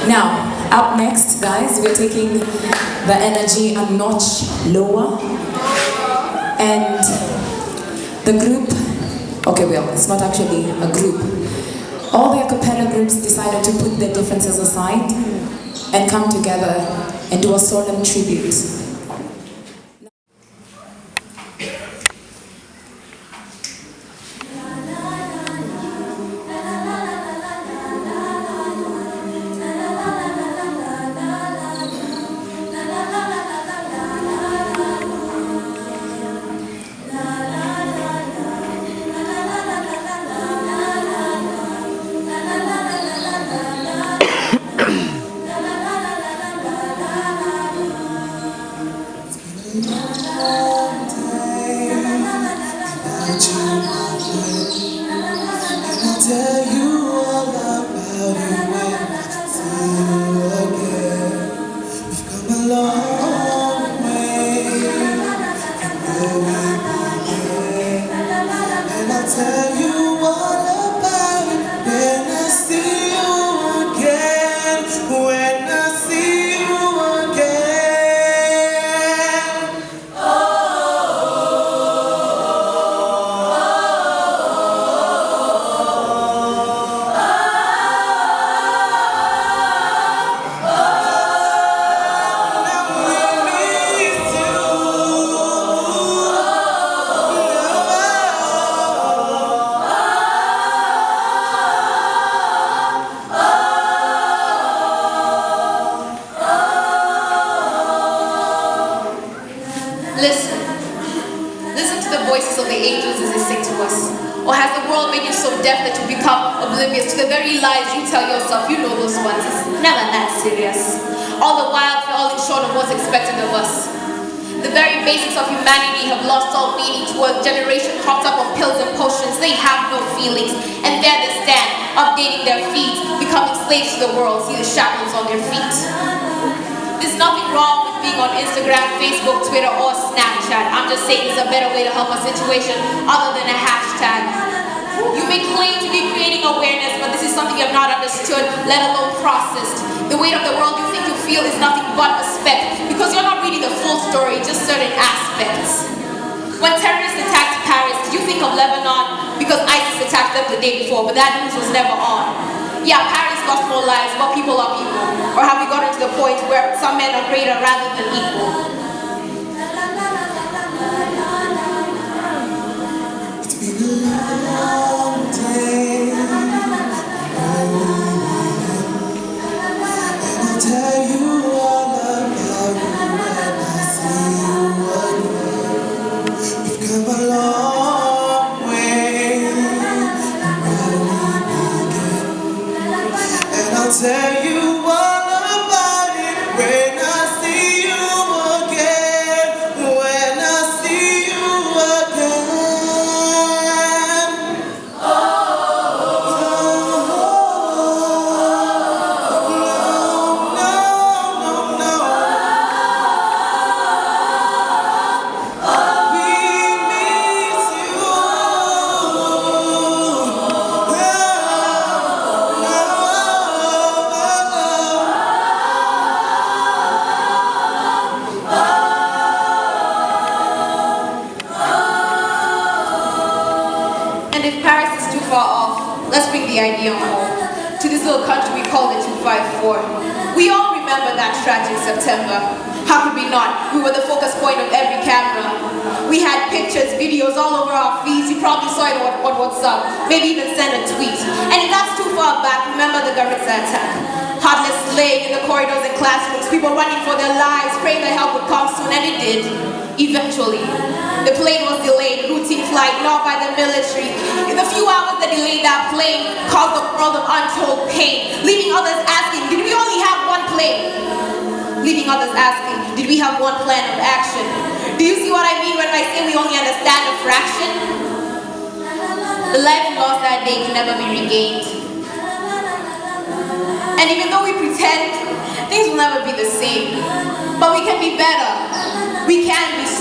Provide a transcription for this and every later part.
Now, up next, guys, we're taking the energy a notch lower. And the group, okay, well, it's not actually a group. All the a cappella groups decided to put their differences aside and come together and do a solemn tribute.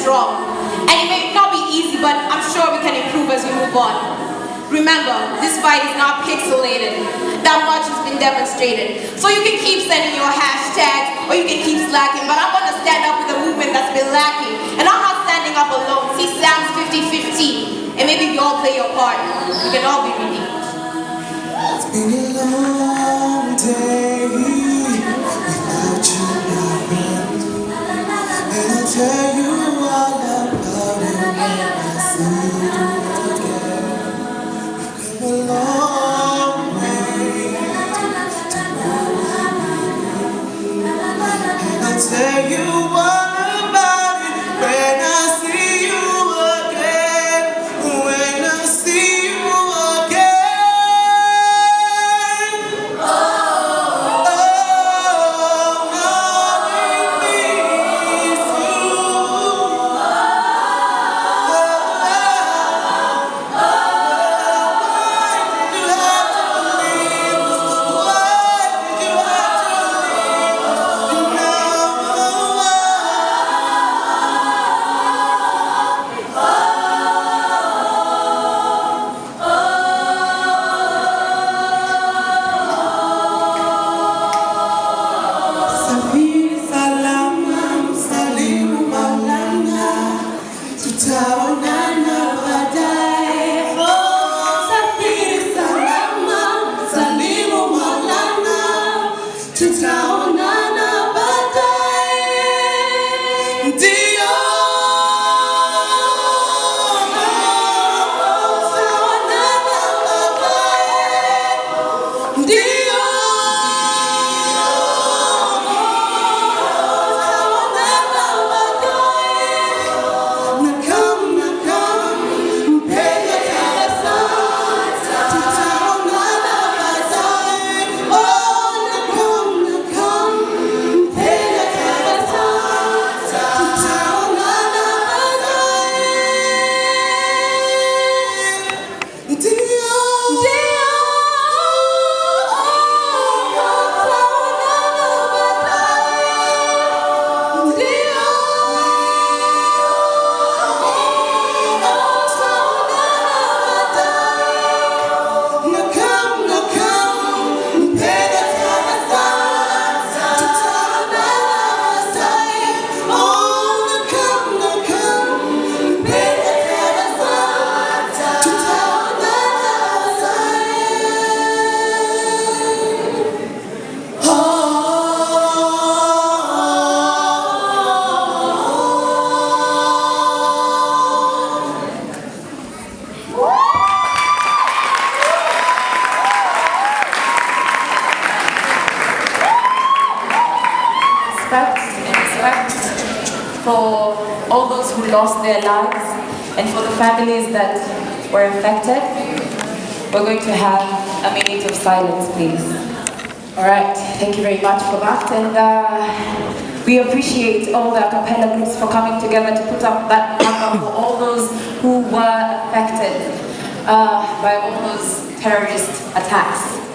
And it may not be easy, but I'm sure we can improve as we move on. Remember, this fight is not pixelated. That much has been demonstrated. So you can keep sending your hashtags, or you can keep slacking, but I'm gonna stand up with a movement that's been lacking. And I'm not standing up alone. See, Sam's 50-50. And maybe if you all play your part, we can all be redeemed. It's been a long day without you, my friend. And I'll tell you all about it when I see you again. We've come a long way to move. And I'll tell you all about it when I see you again. When I see you again. Tutaonana baadaye. Safiri salama, salimu Maulana. Tutaonana baadaye. Ndio. Tutaonana baadaye. Ndio. Respect for all those who lost their lives and for the families that were affected. We're going to have a minute of silence, please. All right, thank you very much for that. And we appreciate all the a cappella groups for coming together to put up that number for all those who were affected by all those terrorist attacks.